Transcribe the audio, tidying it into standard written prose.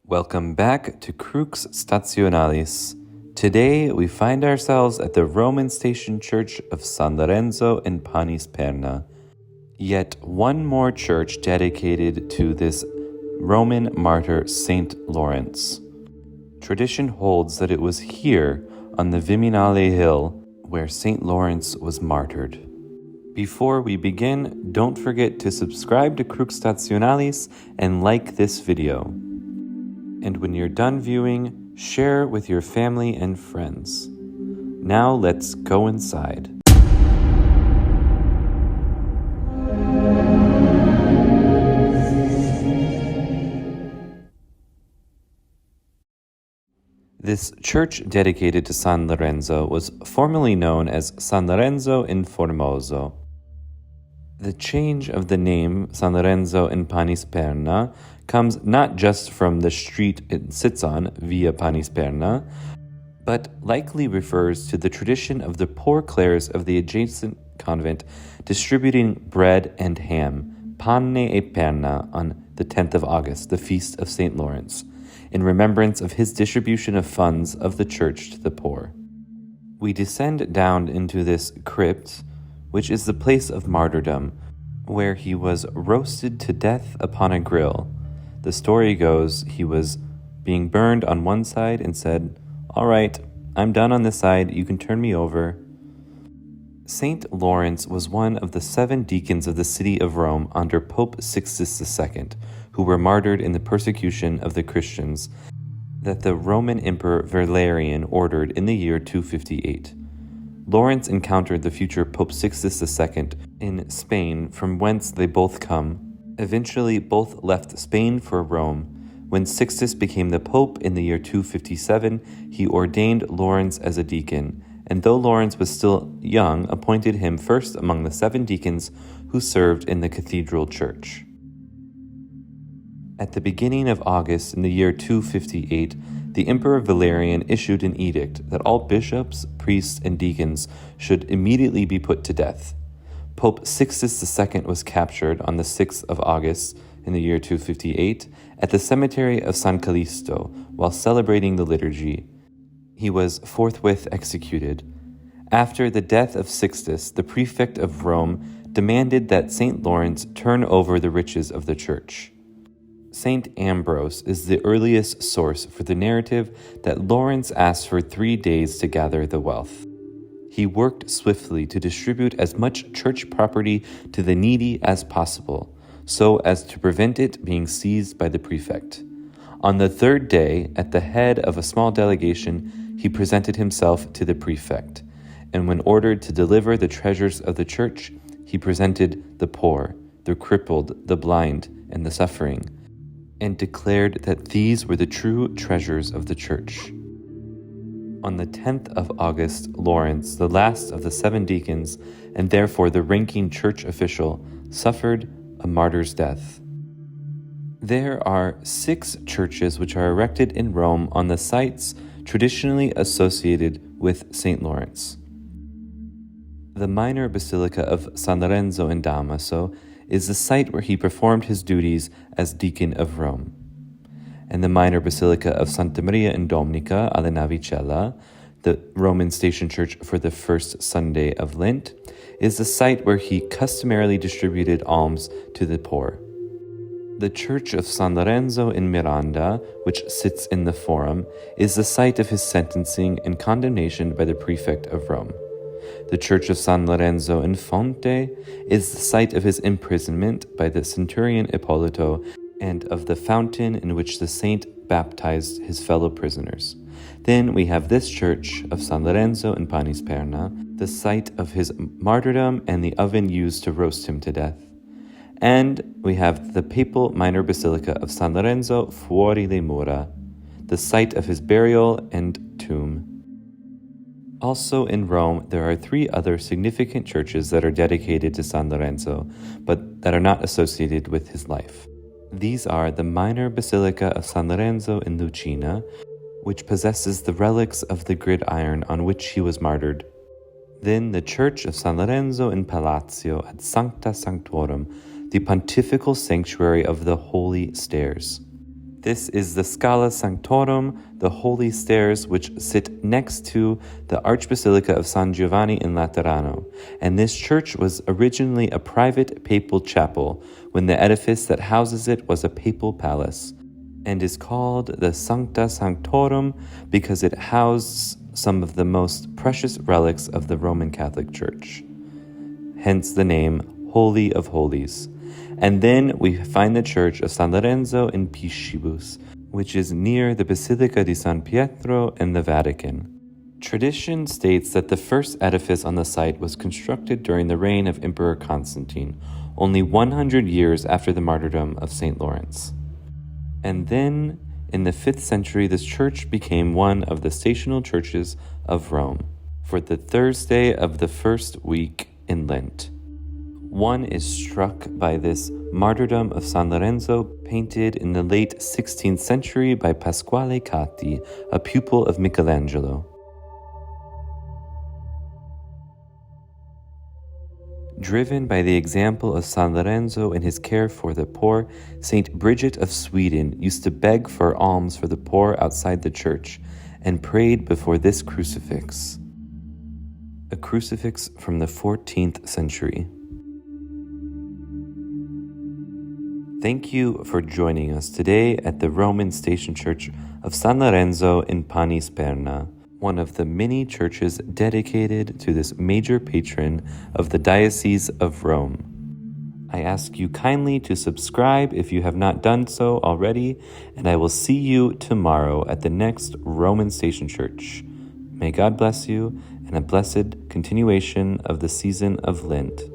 Welcome back to Crux Stationalis. Today we find ourselves at the Roman Station Church of San Lorenzo in Panisperna. Yet one more church dedicated to this Roman martyr Saint Lawrence. Tradition holds that it was here on the Viminale Hill where Saint Lawrence was martyred. Before we begin, don't forget to subscribe to Crux Stationalis and like this video. And when you're done viewing, share with your family and friends. Now let's go inside. This church dedicated to San Lorenzo was formerly known as San Lorenzo in Formoso. The change of the name San Lorenzo in Panisperna comes not just from the street it sits on, Via Panisperna, but likely refers to the tradition of the poor clares of the adjacent convent distributing bread and ham, pane e perna, on the 10th of August, the feast of St. Lawrence, in remembrance of his distribution of funds of the church to the poor. We descend down into this crypt, which is the place of martyrdom, where he was roasted to death upon a grill. The story goes he was being burned on one side and said, "All right, I'm done on this side, you can turn me over." Saint Lawrence was one of the 7 deacons of the city of Rome under Pope Sixtus II, who were martyred in the persecution of the Christians that the Roman Emperor Valerian ordered in the year 258. Lawrence encountered the future Pope Sixtus II in Spain, from whence they both come. Eventually, both left Spain for Rome. When Sixtus became the Pope in the year 257, he ordained Lawrence as a deacon, and though Lawrence was still young, appointed him first among the 7 deacons who served in the cathedral church. At the beginning of August in the year 258, the Emperor Valerian issued an edict that all bishops, priests, and deacons should immediately be put to death. Pope Sixtus II was captured on the 6th of August in the year 258 at the cemetery of San Callisto while celebrating the liturgy. He was forthwith executed. After the death of Sixtus, the prefect of Rome demanded that St. Lawrence turn over the riches of the church. Saint Ambrose is the earliest source for the narrative that Lawrence asked for 3 days to gather the wealth. He worked swiftly to distribute as much church property to the needy as possible, so as to prevent it being seized by the prefect. On the 3rd day, at the head of a small delegation, he presented himself to the prefect, and when ordered to deliver the treasures of the church, he presented the poor, the crippled, the blind, and the suffering, and declared that these were the true treasures of the church. On the 10th of August, Lawrence, the last of the 7 deacons, and therefore the ranking church official, suffered a martyr's death. There are 6 churches which are erected in Rome on the sites traditionally associated with St. Lawrence. The minor basilica of San Lorenzo in Damaso is the site where he performed his duties as deacon of Rome. And the minor basilica of Santa Maria in Domenica alla Navicella, the Roman station church for the first Sunday of Lent, is the site where he customarily distributed alms to the poor. The church of San Lorenzo in Miranda, which sits in the Forum, is the site of his sentencing and condemnation by the prefect of Rome. The church of San Lorenzo in Fonte is the site of his imprisonment by the centurion Ippolito and of the fountain in which the saint baptized his fellow prisoners. Then we have this church of San Lorenzo in Panisperna, the site of his martyrdom and the oven used to roast him to death. And we have the papal minor basilica of San Lorenzo fuori le mura, the site of his burial and tomb. Also in Rome, there are 3 other significant churches that are dedicated to San Lorenzo, but that are not associated with his life. These are the minor basilica of San Lorenzo in Lucina, which possesses the relics of the gridiron on which he was martyred. Then the church of San Lorenzo in Palatio at Sancta Sanctorum, the pontifical sanctuary of the Holy Stairs. This is the Scala Sanctorum, the holy stairs which sit next to the Archbasilica of San Giovanni in Laterano, and this church was originally a private papal chapel when the edifice that houses it was a papal palace, and is called the Sancta Sanctorum because it housed some of the most precious relics of the Roman Catholic Church. Hence the name Holy of Holies. And then we find the church of San Lorenzo in Piscibus, which is near the Basilica di San Pietro and the Vatican. Tradition states that the first edifice on the site was constructed during the reign of Emperor Constantine, only 100 years after the martyrdom of St. Lawrence. And then, in the 5th century, this church became one of the stational churches of Rome for the Thursday of the first week in Lent. One is struck by this Martyrdom of San Lorenzo, painted in the late 16th century by Pasquale Catti, a pupil of Michelangelo. Driven by the example of San Lorenzo in his care for the poor, Saint Bridget of Sweden used to beg for alms for the poor outside the church and prayed before this crucifix, a crucifix from the 14th century. Thank you for joining us today at the Roman Station Church of San Lorenzo in Panisperna, one of the many churches dedicated to this major patron of the Diocese of Rome. I ask you kindly to subscribe if you have not done so already, and I will see you tomorrow at the next Roman Station Church. May God bless you and a blessed continuation of the season of Lent.